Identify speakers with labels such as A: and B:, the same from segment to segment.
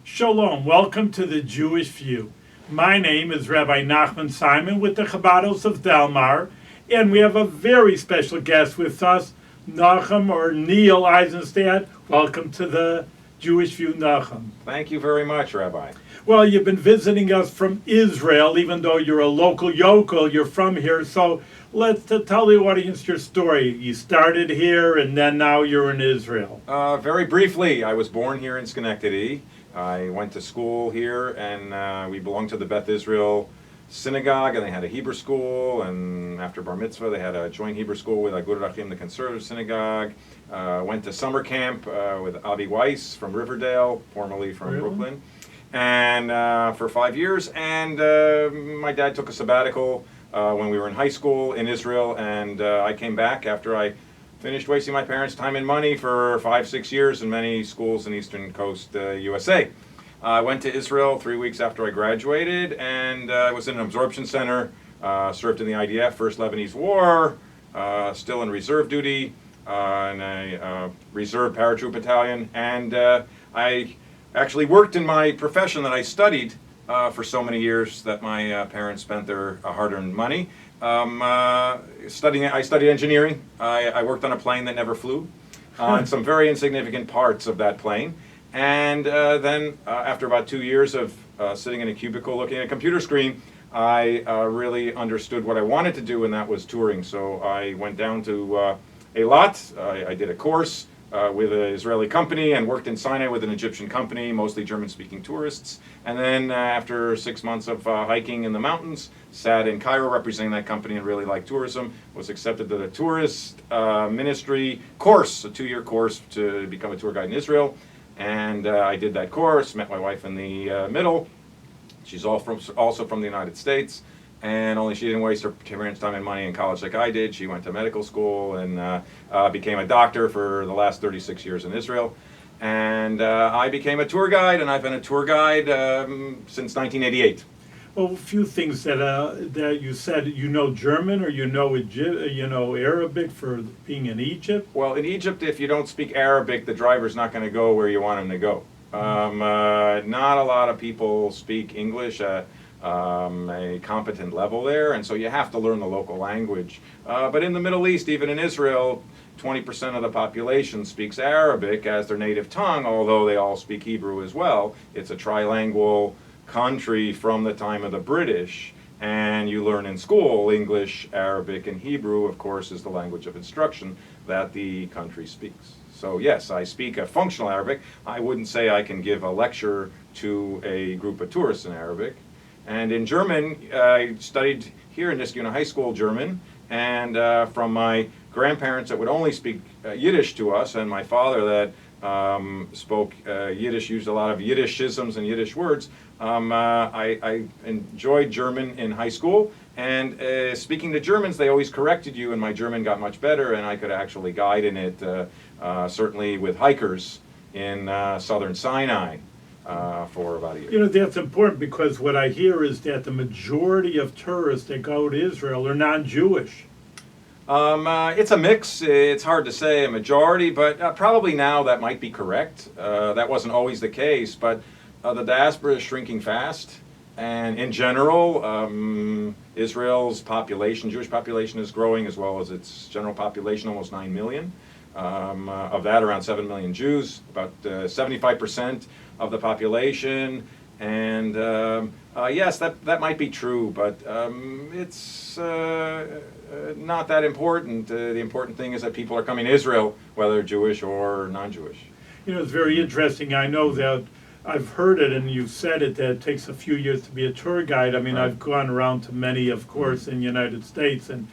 A: Shalom, welcome to the Jewish View. My name is Rabbi Nachman Simon with the Chabados of Delmar, and we have a very special guest with us, Nachum or Neil Eisenstadt. Welcome to the Jewish View, Nachum.
B: Thank you very much, Rabbi.
A: Well, you've been visiting us from Israel, even though you're a local yokel, you're from here, so let's tell the audience your story. You started here, and then now you're in Israel.
B: Very briefly, I was born here in Schenectady. I went to school here, and we belonged to the Beth Israel synagogue, and they had a Hebrew school, and after Bar Mitzvah, they had a joint Hebrew school with Agudat Achim, the conservative synagogue. Went to summer camp with Avi Weiss from Riverdale, formerly from Brooklyn, and for 5 years. And my dad took a sabbatical when we were in high school in Israel, and I came back after I finished wasting my parents' time and money for 5-6 years in many schools in Eastern Coast USA. I went to Israel 3 weeks after I graduated, and I was in an absorption center, served in the IDF, First Lebanese War, still in reserve duty, in a reserve paratroop battalion, and I actually worked in my profession that I studied for so many years that my parents spent their hard-earned money. I studied engineering. I worked on a plane that never flew, on some very insignificant parts of that plane. And then after about 2 years of sitting in a cubicle looking at a computer screen, I really understood what I wanted to do, and that was touring. So I went down to Eilat. I did a course with an Israeli company and worked in Sinai with an Egyptian company, mostly German-speaking tourists. And then after 6 months of hiking in the mountains, sat in Cairo representing that company and really liked tourism, was accepted to the tourist ministry course, a 2-year course to become a tour guide in Israel. And I did that course, met my wife in the middle. She's also from the United States. And only she didn't waste her parents' time and money in college like I did. She went to medical school and became a doctor for the last 36 years in Israel. And I became a tour guide, and I've been a tour guide since 1988.
A: Well, a few things that you said. You know German, or you know Arabic for being in Egypt.
B: Well, in Egypt, if you don't speak Arabic, the driver's not going to go where you want him to go. Not a lot of people speak English at a competent level there, and so you have to learn the local language. But in the Middle East, even in Israel, 20% of the population speaks Arabic as their native tongue, although they all speak Hebrew as well. It's a trilingual country from the time of the British, and you learn in school English, Arabic, and Hebrew, of course, is the language of instruction that the country speaks. So yes, I speak a functional Arabic. I wouldn't say I can give a lecture to a group of tourists in Arabic. And in German, I studied here in Niskayuna High School German, and from my grandparents that would only speak Yiddish to us, and my father that spoke Yiddish, used a lot of Yiddishisms and Yiddish words. I enjoyed German in high school, and speaking to Germans, they always corrected you, and my German got much better, and I could actually guide in it, certainly with hikers in southern Sinai. For about a year.
A: You know, that's important, because what I hear is that the majority of tourists that go to Israel are non-Jewish.
B: It's a mix. It's hard to say a majority, but probably now that might be correct. That wasn't always the case, but the diaspora is shrinking fast. And in general, Israel's population, Jewish population, is growing, as well as its general population, almost 9 million. Of that, around 7 million Jews, about 75% of the population, and yes, that might be true, but it's not that important. The important thing is that people are coming to Israel, whether Jewish or non-Jewish.
A: You know, it's very interesting. I know that I've heard it, and you've said it, that it takes a few years to be a tour guide. I mean, right. I've gone around to many, of course, in the United States, and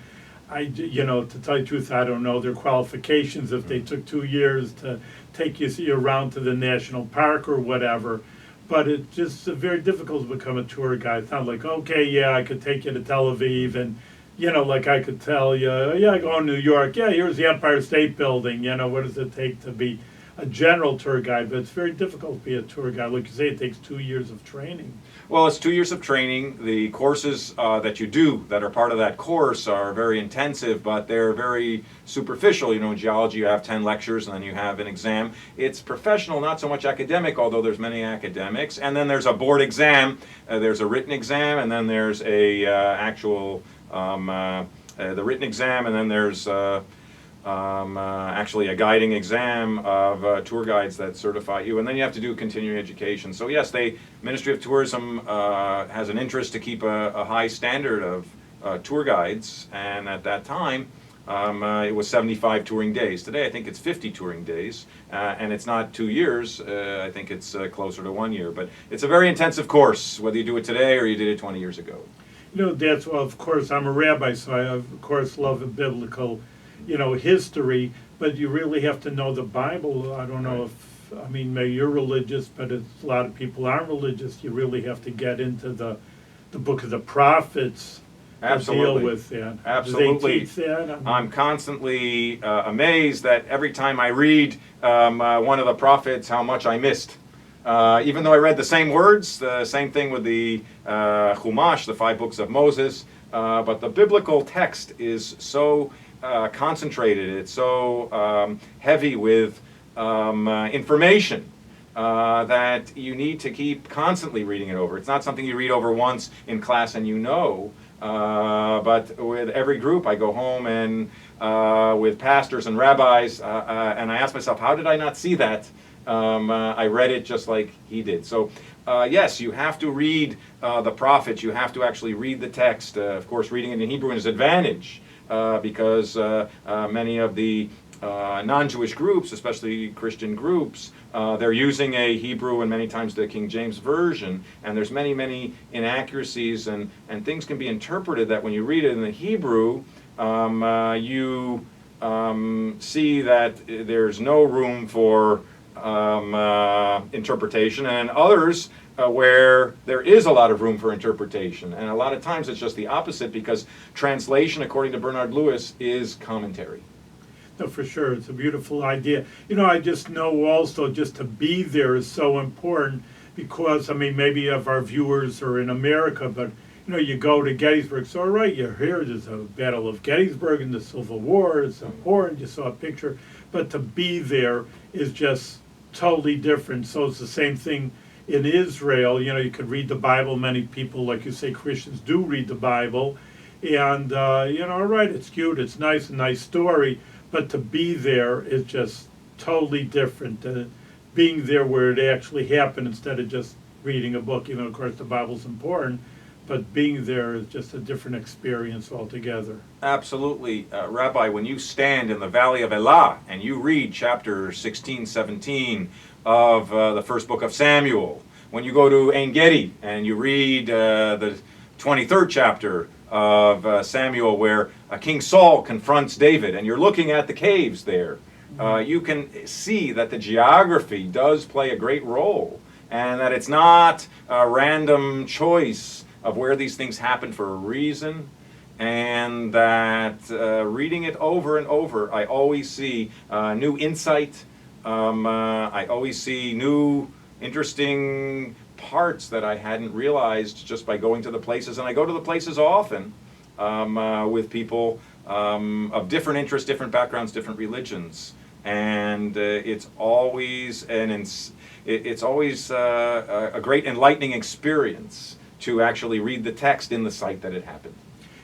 A: to tell you the truth, I don't know their qualifications if they took 2 years to take you around to the national park or whatever. But it's just very difficult to become a tour guide. It's not like, okay, yeah, I could take you to Tel Aviv, and, like I could tell you, yeah, I go to New York, yeah, here's the Empire State Building, what does it take to be a general tour guide, but it's very difficult to be a tour guide. Like you say, it takes 2 years of training.
B: Well, it's 2 years of training. The courses that you do that are part of that course are very intensive, but they're very superficial. You know, in geology you have 10 lectures and then you have an exam. It's professional, not so much academic, although there's many academics. And then there's a board exam, there's a written exam, and then there's a actual, the written exam, and then there's actually a guiding exam of tour guides that certify you, and then you have to do continuing education. So yes, the Ministry of Tourism has an interest to keep a high standard of tour guides, and at that time it was 75 touring days. Today I think it's 50 touring days, and it's not 2 years, I think it's closer to 1 year, but it's a very intensive course, whether you do it today or you did it 20 years ago.
A: You know, that's, well, of course, I'm a rabbi, so I, of course, love the biblical, you know, history, but you really have to know the Bible. I don't know if, I mean, maybe you're religious, but a lot of people aren't religious. You really have to get into the book of the prophets to deal with that.
B: Absolutely.
A: Do they teach that?
B: I'm constantly amazed that every time I read one of the prophets, how much I missed. Even though I read the same words, the same thing with the Chumash, the 5 books of Moses, but the biblical text is so concentrated, it's so heavy with information that you need to keep constantly reading it over. It's not something you read over once in class and you know, but with every group I go home and with pastors and rabbis, and I ask myself, how did I not see that? I read it just like he did. So yes, you have to read the prophets. You have to actually read the text. Of course, reading it in Hebrew is an advantage because many of the non-Jewish groups, especially Christian groups, they're using a Hebrew and many times the King James Version, and there's many inaccuracies, and things can be interpreted that when you read it in the Hebrew, you see that there's no room for interpretation, and others where there is a lot of room for interpretation. And a lot of times it's just the opposite, because translation, according to Bernard Lewis, is commentary.
A: No, for sure. It's a beautiful idea. You know, I just know also just to be there is so important because, I mean, maybe if our viewers are in America, but, you know, you go to Gettysburg, so all right, you're here, there's a Battle of Gettysburg and the Civil War, it's important, you saw a picture, but to be there is just totally different. So it's the same thing in Israel. You know, you could read the Bible. Many people, like you say, Christians do read the Bible. And, you know, all right, it's cute, it's nice, a nice story. But to be there is just totally different. Being there where it actually happened instead of just reading a book. You know, of course, the Bible's important, but being there is just a different experience altogether.
B: Absolutely. Rabbi, when you stand in the Valley of Elah and you read chapter 16, 17 of the first book of Samuel, when you go to Ein Gedi and you read the 23rd chapter of Samuel where King Saul confronts David, and you're looking at the caves there, you can see that the geography does play a great role, and that it's not a random choice of where these things happen for a reason, and that reading it over and over, I always see new insight. I always see new interesting parts that I hadn't realized just by going to the places, and I go to the places often with people of different interests, different backgrounds, different religions, and it's always it's always a great enlightening experience to actually read the text in the site that it happened.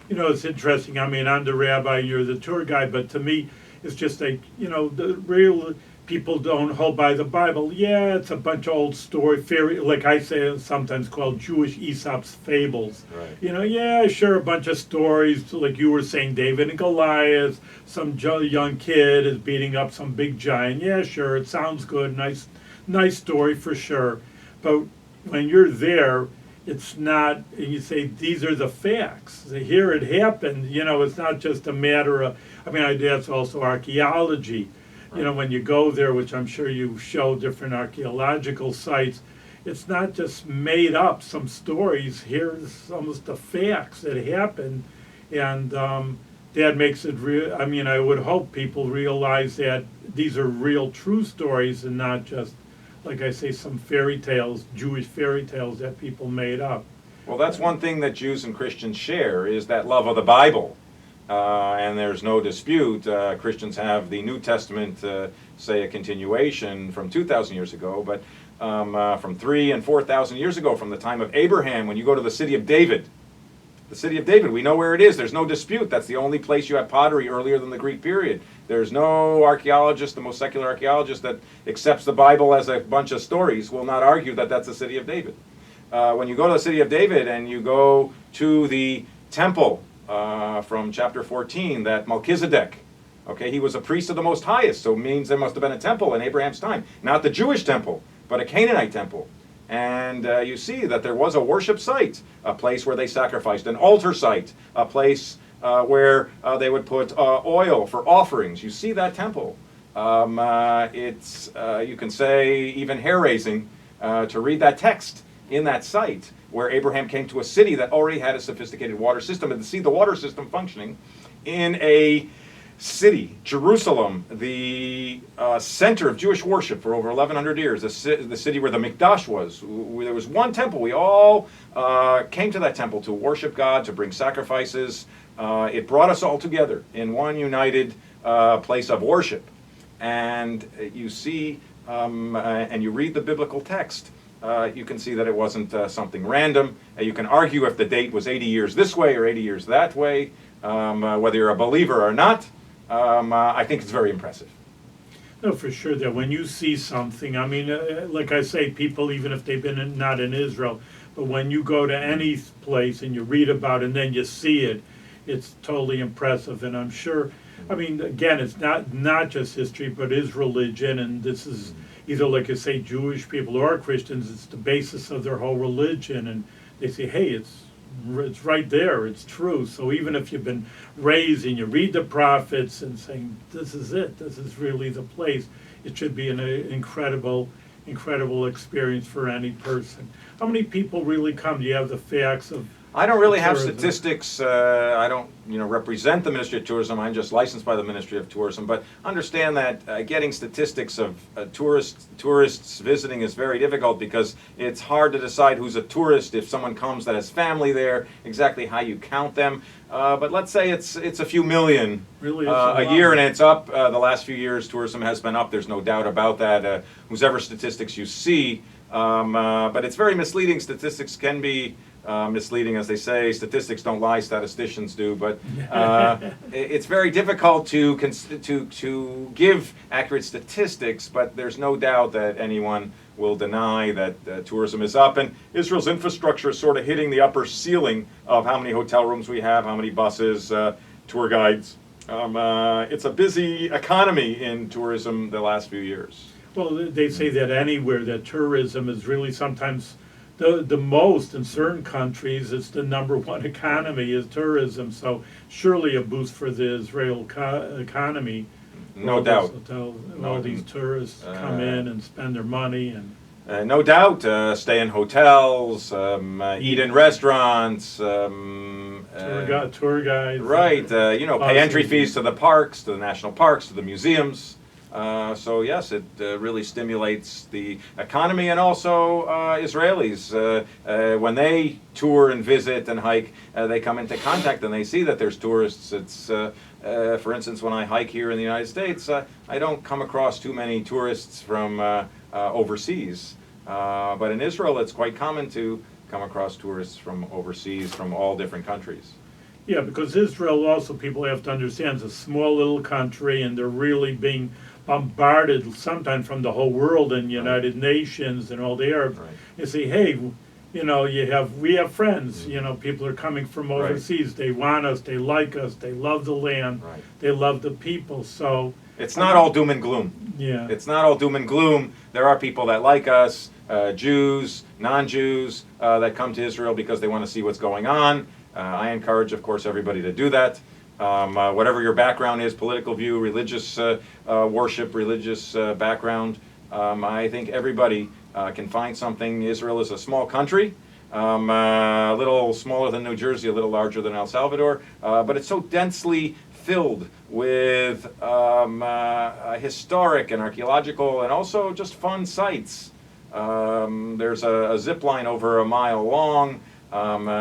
A: You know, it's interesting. I mean, I'm the rabbi, you're the tour guide, but to me, it's just like, you know, the real people don't hold by the Bible. Yeah, it's a bunch of old story, fairy, like I say, sometimes called Jewish Aesop's fables.
B: Right.
A: You know, yeah, sure, a bunch of stories, like you were saying, David and Goliath, some young kid is beating up some big giant. Yeah, sure, it sounds good, nice story for sure. But when you're there, it's not, and you say, these are the facts. Here it happened, you know, it's not just a matter of, I mean, that's also archaeology. You know, when you go there, which I'm sure you show different archaeological sites, it's not just made up some stories. Here's almost the facts that happened, and that makes it real. I mean, I would hope people realize that these are real, true stories and not just, like I say, some fairy tales, Jewish fairy tales that people made up.
B: Well, that's one thing that Jews and Christians share is that love of the Bible. And there's no dispute. Christians have the New Testament, say a continuation from 2,000 years ago, but from 3,000 and 4,000 years ago, from the time of Abraham, when you go to the city of David. The city of David, we know where it is. There's no dispute. That's the only place you have pottery earlier than the Greek period. There's no archaeologist, the most secular archaeologist that accepts the Bible as a bunch of stories will not argue that that's the city of David. When you go to the city of David and you go to the temple from chapter 14, that Melchizedek, okay, he was a priest of the Most Highest, so it means there must have been a temple in Abraham's time. Not the Jewish temple, but a Canaanite temple. And you see that there was a worship site, a place where they sacrificed, an altar site, a place where they would put oil for offerings. You see that temple. It's, you can say, even hair-raising to read that text in that site where Abraham came to a city that already had a sophisticated water system, and to see the water system functioning in a city, Jerusalem, the center of Jewish worship for over 1,100 years, the city where the Mikdash was. There was one temple. We all came to that temple to worship God, to bring sacrifices. It brought us all together in one united place of worship. And you see, and you read the biblical text, you can see that it wasn't something random. You can argue if the date was 80 years this way or 80 years that way, whether you're a believer or not. I think it's very impressive.
A: No, for sure. That when you see something, I mean, like I say, people, even if they've been not in Israel, but when you go to any place and you read about it and then you see it, it's totally impressive. And I'm sure, I mean, again, it's not just history, but is religion, and this is either, like I say, Jewish people or Christians. It's the basis of their whole religion, and they say, hey, it's right there, it's true. So even if you've been raised and you read the prophets and saying, this is it, this is really the place, it should be an incredible experience for any person. How many people really come? Do you have the facts of?
B: I don't really have
A: tourism?
B: statistics. I don't, represent the Ministry of Tourism. I'm just licensed by the Ministry of Tourism. But understand that getting statistics of tourists visiting is very difficult, because it's hard to decide who's a tourist if someone comes that has family there. Exactly how you count them. But let's say it's a few million
A: Really,
B: a year, and it's up. The last few years, tourism has been up. There's no doubt about that. Whosever statistics you see, but it's very misleading. Statistics can be misleading, as they say. Statistics don't lie, statisticians do. But it's very difficult to give accurate statistics. But there's no doubt that anyone will deny that tourism is up, and Israel's infrastructure is sort of hitting the upper ceiling of how many hotel rooms we have, how many buses, tour guides. It's a busy economy in tourism the last few years.
A: Well, they say that anywhere that tourism is really sometimes the most in certain countries. It's the #1 economy is tourism. So surely a boost for the Israel economy.
B: No doubt.
A: All these tourists come in and spend their money and.
B: No doubt, stay in hotels, eat in restaurants.
A: Tour guides.
B: Right, pay entry fees to the parks, to the national parks, to the museums. So yes, it really stimulates the economy, and also Israelis. When they tour and visit and hike, they come into contact and they see that there's tourists. It's, for instance, when I hike here in the United States, I don't come across too many tourists from overseas. But in Israel, it's quite common to come across tourists from overseas, from all different countries.
A: Yeah, because Israel also, people have to understand, is a small little country, and they're really being bombarded sometimes from the whole world and United Nations and all the Arabs.
B: Right.
A: You say, hey, we have friends. People are coming from overseas. They want us. They like us. They love the land.
B: Right.
A: They love the people. So
B: it's not all doom and gloom.
A: Yeah,
B: it's not all doom and gloom. There are people that like us, Jews, non-Jews, that come to Israel because they want to see what's going on. I encourage, of course, everybody to do that. Whatever your background is, political view, religious worship, religious background, I think everybody can find something. Israel is a small country, a little smaller than New Jersey, a little larger than El Salvador, but it's so densely filled with historic and archaeological and also just fun sites. There's a zip line over a mile long,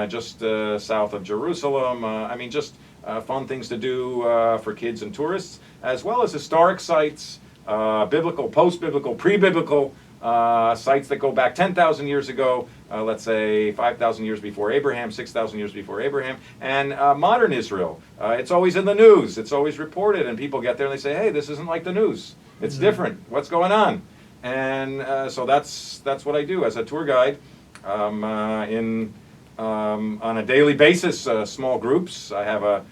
B: just south of Jerusalem. I mean, just fun things to do for kids and tourists, as well as historic sites, biblical, post-biblical, pre-biblical sites that go back 10,000 years ago, let's say 5,000 years before Abraham, 6,000 years before Abraham, and modern Israel. It's always in the news, it's always reported, and people get there and they say, hey, this isn't like the news. It's different. What's going on? And so that's what I do as a tour guide on a daily basis, small groups. I have a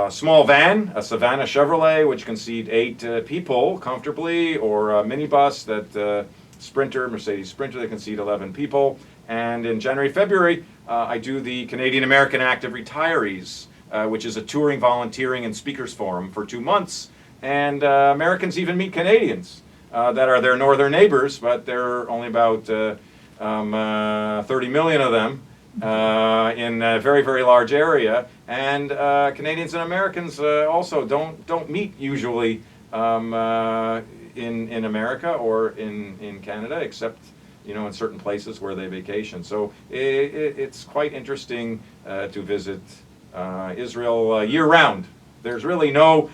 B: small van, a Savannah Chevrolet, which can seat 8 people comfortably, or a minibus that Sprinter, Mercedes Sprinter, that can seat 11 people. And in January, February, I do the Canadian American Active Retirees, which is a touring, volunteering, and speakers forum for 2 months. And Americans even meet Canadians that are their northern neighbors, but there are only about 30 million of them in a very, very large area. And Canadians and Americans also don't meet usually in America or in Canada, except in certain places where they vacation. So it's quite interesting to visit Israel year-round. There's really no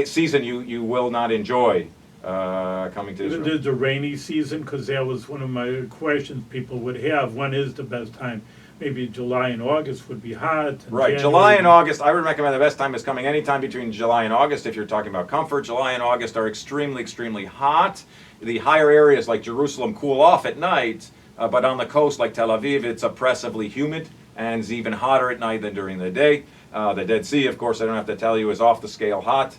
B: season you will not enjoy coming to Israel.
A: Even the rainy season, because that was one of my questions people would have. When is the best time? Maybe July and August would be hot.
B: Right,
A: January.
B: July and August, I would recommend the best time is coming anytime between July and August if you're talking about comfort. July and August are extremely, extremely hot. The higher areas like Jerusalem cool off at night, but on the coast like Tel Aviv, it's oppressively humid and it's even hotter at night than during the day. The Dead Sea, of course, I don't have to tell you, is off the scale hot,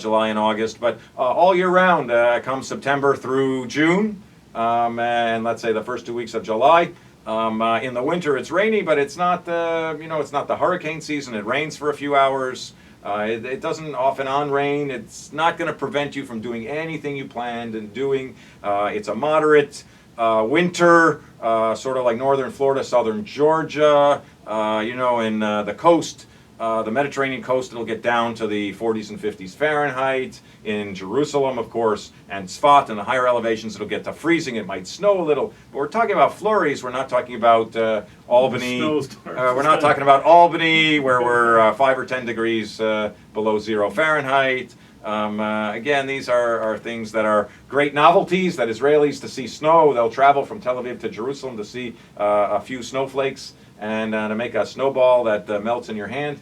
B: July and August. But all year round, come September through June, and let's say the first 2 weeks of July. In the winter, it's rainy, but it's not it's not the hurricane season. It rains for a few hours. It doesn't off and on rain. It's not going to prevent you from doing anything you planned and doing. It's a moderate winter, sort of like northern Florida, southern Georgia. In the coast, the Mediterranean coast, it'll get down to the 40s and 50s Fahrenheit. In Jerusalem, of course, and Tzfat, and the higher elevations, it'll get to freezing. It might snow a little. But we're talking about flurries. We're not talking about Albany. We're not talking about Albany, where we're 5 or 10 degrees below 0 Fahrenheit. Again, these are things that are great novelties that Israelis to see snow. They'll travel from Tel Aviv to Jerusalem to see a few snowflakes and to make a snowball that melts in your hand.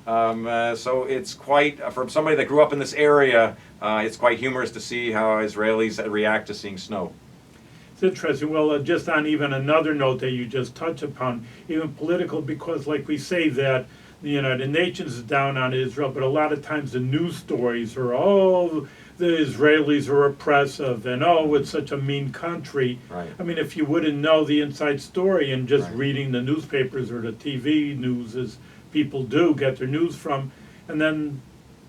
B: So it's quite, from somebody that grew up in this area, it's quite humorous to see how Israelis react to seeing snow.
A: It's interesting. Well, just on even another note that you just touched upon, even political, because like we say that the United Nations is down on Israel, but a lot of times the news stories are, oh, the Israelis are oppressive, and oh, it's such a mean country.
B: Right.
A: I mean, if you wouldn't know the inside story and just reading the newspapers or the TV news, as people do get their news from, and then,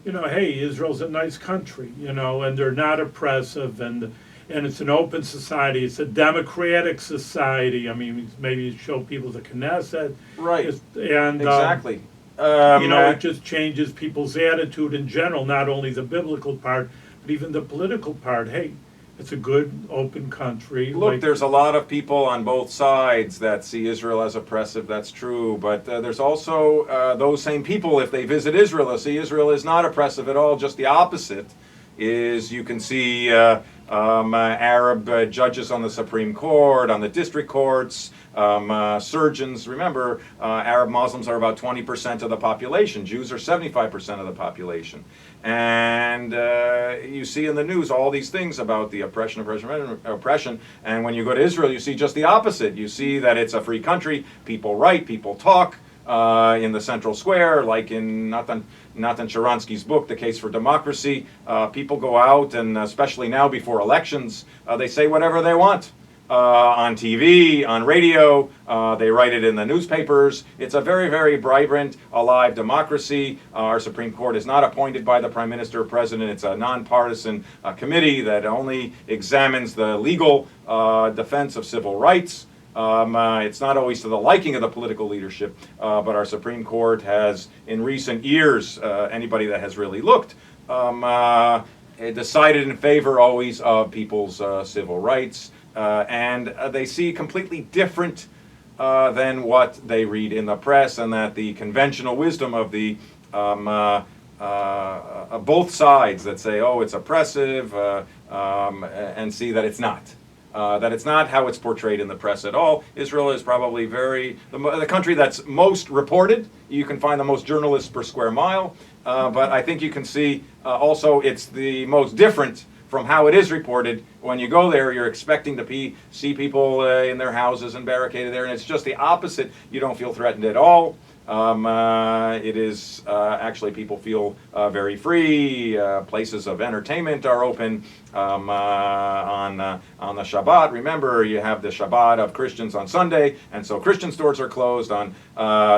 A: hey, Israel's a nice country, and they're not oppressive, and it's an open society. It's a democratic society. I mean, maybe show people the Knesset.
B: Right.
A: And
B: exactly.
A: It just changes people's attitude in general, not only the biblical part, but even the political part. Hey, it's a good, open country.
B: Look, there's a lot of people on both sides that see Israel as oppressive. That's true. But there's also those same people, if they visit Israel, they'll see Israel is not oppressive at all. Just the opposite is you can see Arab judges on the Supreme Court, on the district courts, surgeons. Remember, Arab Muslims are about 20% of the population. Jews are 75% of the population. And you see in the news all these things about the oppression. And when you go to Israel, you see just the opposite. You see that it's a free country. People write, people talk in the central square, like in Natan Sharansky's book, The Case for Democracy. People go out, and especially now before elections, they say whatever they want. On TV, on radio, they write it in the newspapers. It's a very, very vibrant, alive democracy. Our Supreme Court is not appointed by the Prime Minister or President. It's a nonpartisan committee that only examines the legal defense of civil rights. It's not always to the liking of the political leadership, but our Supreme Court has, in recent years, anybody that has really looked, decided in favor always of people's civil rights, and they see completely different than what they read in the press, and that the conventional wisdom of the both sides that say, oh, it's oppressive, and see that it's not. That it's not how it's portrayed in the press at all. Israel is probably the country that's most reported. You can find the most journalists per square mile, but I think you can see also it's the most different from how it is reported. When you go there, you're expecting to see people in their houses and barricaded there, and it's just the opposite. You don't feel threatened at all. It is actually, people feel very free. Places of entertainment are open on the Shabbat. Remember, you have the Shabbat of Christians on Sunday, and so Christian stores are closed. On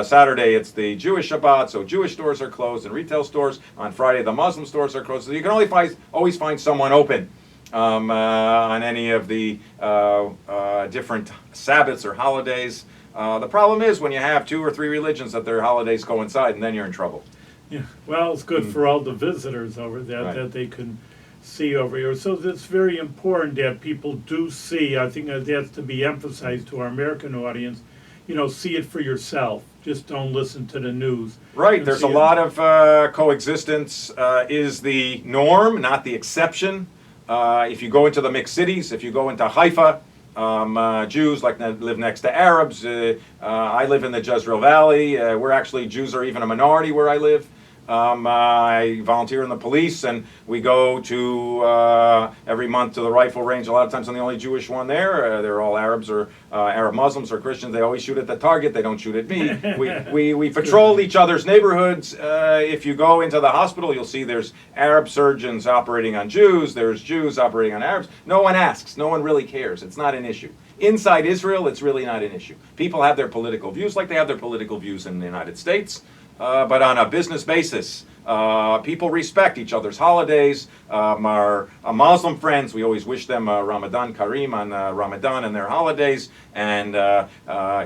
B: Saturday, it's the Jewish Shabbat, so Jewish stores are closed and retail stores. On Friday, the Muslim stores are closed. So you can always find someone open on any of the different Sabbaths or holidays. The problem is when you have 2 or 3 religions that their holidays coincide, and then you're in trouble.
A: Yeah, well, it's good for all the visitors over there that they can see over here. So it's very important that people do see. I think that's to be emphasized to our American audience. See it for yourself. Just don't listen to the news.
B: Right. There's a lot of coexistence is the norm, not the exception. If you go into the mixed cities, if you go into Haifa, Jews live next to Arabs. I live in the Jezreel Valley. Jews are even a minority where I live. I volunteer in the police, and we go to every month to the rifle range. A lot of times I'm the only Jewish one there. They're all Arabs or Arab Muslims or Christians. They always shoot at the target. They don't shoot at me. We patrol each other's neighborhoods. If you go into the hospital, you'll see there's Arab surgeons operating on Jews. There's Jews operating on Arabs. No one asks. No one really cares. It's not an issue. Inside Israel, it's really not an issue. People have their political views like they have their political views in the United States. But on a business basis, people respect each other's holidays. Our Muslim friends, we always wish them Ramadan Kareem on Ramadan and their holidays, and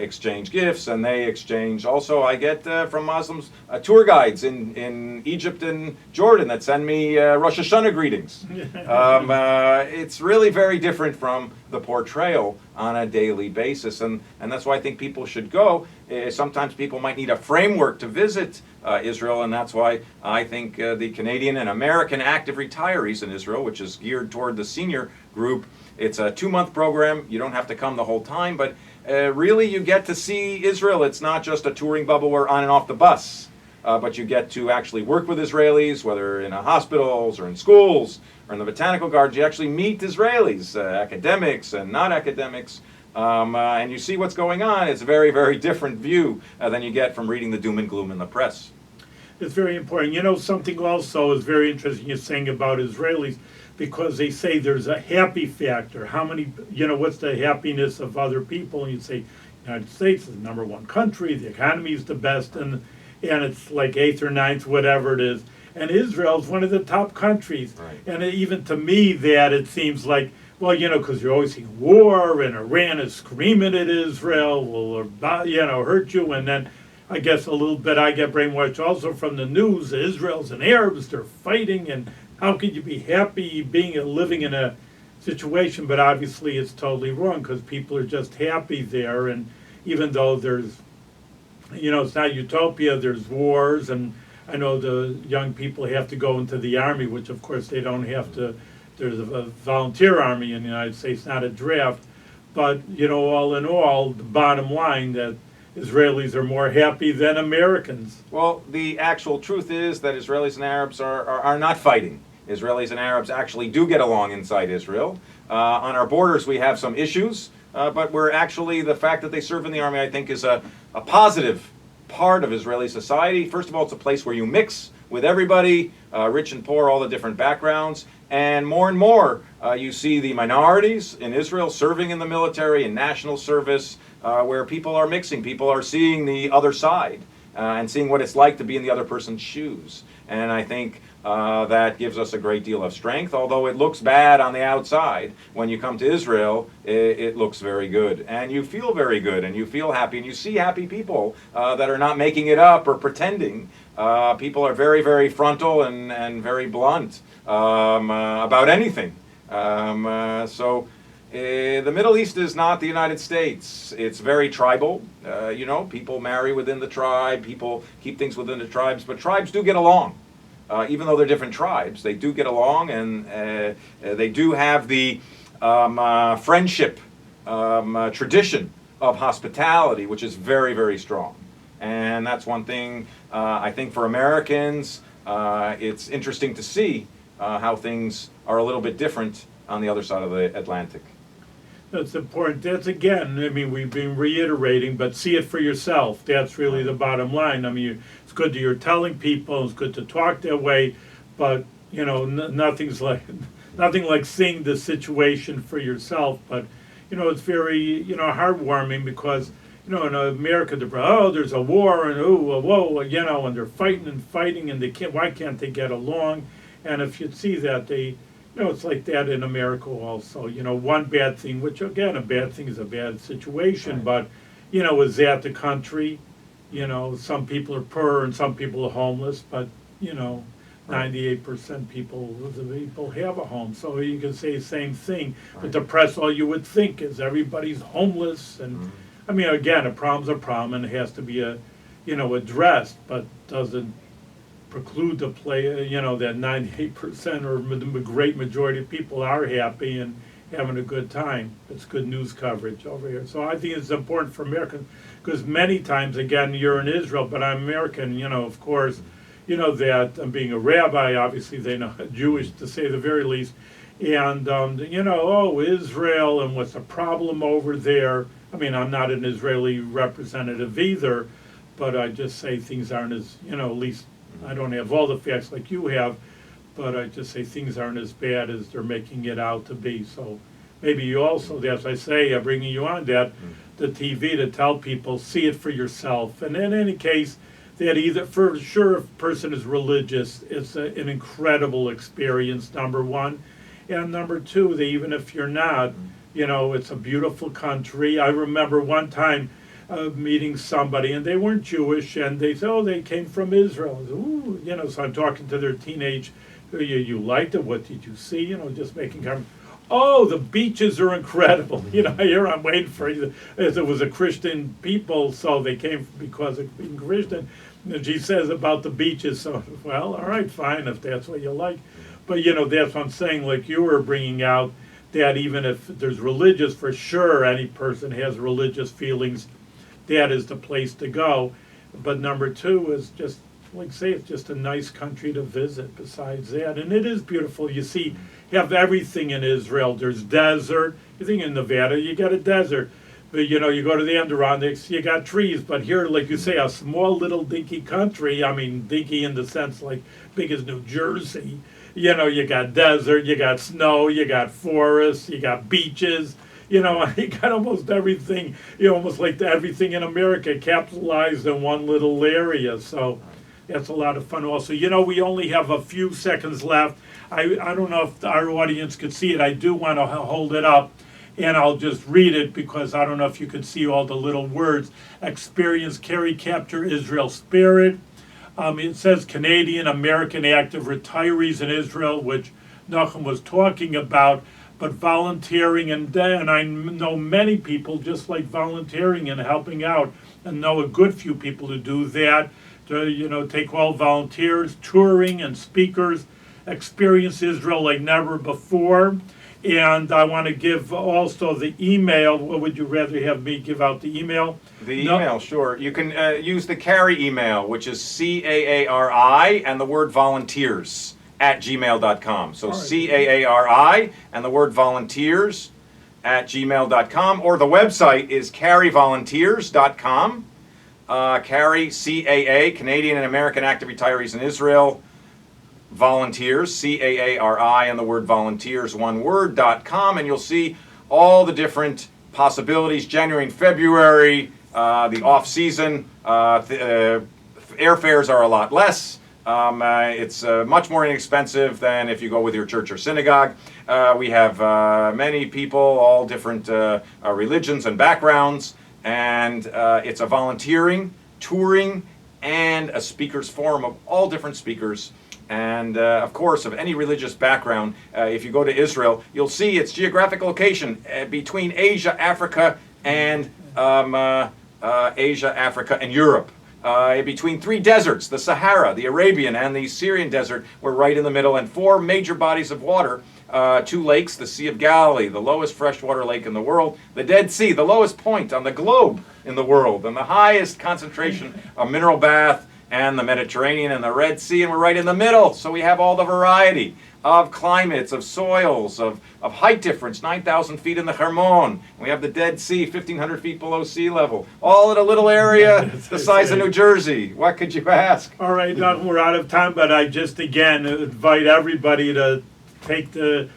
B: exchange gifts, and they exchange. Also, I get from Muslims tour guides in Egypt and Jordan that send me Rosh Hashanah greetings. It's really very different from the portrayal on a daily basis, and that's why I think people should go. Sometimes people might need a framework to visit Israel, and that's why I think the Canadian and American active retirees in Israel, which is geared toward the senior group, it's a 2-month program. You don't have to come the whole time, but really you get to see Israel. It's not just a touring bubble where on and off the bus, but you get to actually work with Israelis, whether in hospitals or in schools or in the botanical gardens. You actually meet Israelis, academics and not academics, and you see what's going on. It's a very, very different view than you get from reading the doom and gloom in the press.
A: It's very important. Something also is very interesting you're saying about Israelis, because they say there's a happy factor. How many, what's the happiness of other people? And you say, United States is the #1 country, the economy is the best, and it's like 8th or 9th, whatever it is. And Israel's one of the top countries.
B: Right.
A: And even to me that it seems like, well, because you're always seeing war, and Iran is screaming at Israel, will hurt you, and then I guess a little bit I get brainwashed also from the news. Israel's and Arabs, they're fighting, and how could you be happy living in a situation? But obviously it's totally wrong, because people are just happy there, and even though there's, it's not utopia, there's wars, and I know the young people have to go into the army, which of course they don't have to. There's a volunteer army in the United States, not a draft. But, all in all, the bottom line that Israelis are more happy than Americans.
B: Well, the actual truth is that Israelis and Arabs are not fighting. Israelis and Arabs actually do get along inside Israel. On our borders we have some issues, but the fact that they serve in the army, I think, is a positive part of Israeli society. First of all, it's a place where you mix with everybody, rich and poor, all the different backgrounds. And more, you see the minorities in Israel serving in the military and national service, where people are mixing. People are seeing the other side and seeing what it's like to be in the other person's shoes. And I think that gives us a great deal of strength. Although it looks bad on the outside, when you come to Israel, it looks very good. And you feel very good, and you feel happy, and you see happy people that are not making it up or pretending. People are very, very frontal and very blunt about anything. The Middle East is not the United States. It's very tribal. People marry within the tribe. People keep things within the tribes. But tribes do get along. Even though they're different tribes, they do get along, and they do have the friendship tradition of hospitality, which is very, very strong. And that's one thing I think for Americans, it's interesting to see how things are a little bit different on the other side of the Atlantic.
A: That's important. That's again, I mean, we've been reiterating, but see it for yourself. That's really the bottom line. I mean, it's good that you're telling people, it's good to talk that way, but nothing like seeing the situation for yourself. But it's very heartwarming because in America there's a war and whoa, and they're fighting and why can't they get along? And if you see that it's like that in America also. One bad thing, which again, a bad thing is a bad situation,
B: Right.
A: but, is that the country? Some people are poor and some people are homeless, but, 98% people have a home. So you can say the same thing.
B: Right.
A: But the press, all you would think is everybody's homeless. And, I mean, again, a problem's a problem and it has to be addressed, but doesn't preclude the play, that 98% or the great majority of people are happy and having a good time. It's good news coverage over here. So I think it's important for Americans because many times, again, you're in Israel, but I'm American, of course, that I'm being a rabbi, obviously they know Jewish to say the very least. And, Israel and what's the problem over there. I mean, I'm not an Israeli representative either, but I just say things aren't as, at least I don't have all the facts like you have, but I just say things aren't as bad as they're making it out to be. So maybe you also, as I say, bringing you on that, the TV to tell people, see it for yourself. And in any case, that either, for sure, if a person is religious, it's an incredible experience, number one. And number two, that even if you're not, it's a beautiful country. I remember one time, meeting somebody, and they weren't Jewish, and they said, they came from Israel. I said, ooh, so I'm talking to their teenage, you liked it, what did you see? Just making comments. Oh, the beaches are incredible. Here I'm waiting for you. As it was a Christian people, so they came because of being Christian. And she says about the beaches, so, well, all right, fine, if that's what you like. But, that's what I'm saying, like you were bringing out, that even if there's religious, for sure, any person has religious feelings, that is the place to go. But number two is just, like say, it's just a nice country to visit besides that. And it is beautiful. You see, you have everything in Israel. There's desert. You think in Nevada, you got a desert. But, you go to the Adirondacks, you got trees. But here, like you say, a small little dinky country, I mean, dinky in the sense like big as New Jersey. You got desert, you got snow, you got forests, you got beaches. You got almost everything, almost like everything in America capitalized in one little area. So that's a lot of fun also. We only have a few seconds left. I don't know if our audience could see it. I do want to hold it up, and I'll just read it because I don't know if you could see all the little words. Experience, carry, capture Israel spirit. It says Canadian American active retirees in Israel, which Nachum was talking about. But volunteering, and I know many people just like volunteering and helping out, and know a good few people who do that. To take all volunteers, touring and speakers, experience Israel like never before. And I want to give also the email. What would you rather have me give out the email?
B: The email, sure. You can use the CARI email, which is CAARI and the word volunteers @gmail.com. So CAARI and the word volunteers @gmail.com, or the website is CARIvolunteers.com. CARI, CAA, Canadian and American Active Retirees in Israel, volunteers, CAARI and the word volunteers, one word.com, and you'll see all the different possibilities. January and February, the off season, airfares are a lot less. It's much more inexpensive than if you go with your church or synagogue. We have many people, all different religions and backgrounds, and it's a volunteering, touring, and a speakers forum of all different speakers. And of course, of any religious background, if you go to Israel, you'll see its geographic location between Asia, Africa, and Asia, Africa, and Europe. Between three deserts, the Sahara, the Arabian, and the Syrian desert, we're right in the middle, and four major bodies of water. Two lakes, the Sea of Galilee, the lowest freshwater lake in the world, the Dead Sea, the lowest point on the globe in the world, and the highest concentration of mineral bath, and the Mediterranean and the Red Sea, and we're right in the middle. So we have all the variety of climates, of soils, of height difference, 9,000 feet in the Hermon. We have the Dead Sea, 1,500 feet below sea level, all in a little area the size of New Jersey. What could you ask?
A: All right, Doug, we're out of time, but I just again invite everybody to take the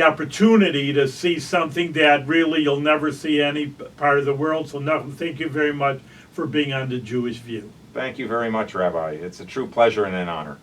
A: opportunity to see something that really you'll never see any part of the world. So, Nachum, thank you very much for being on the Jewish View.
B: Thank you very much, Rabbi. It's a true pleasure and an honor.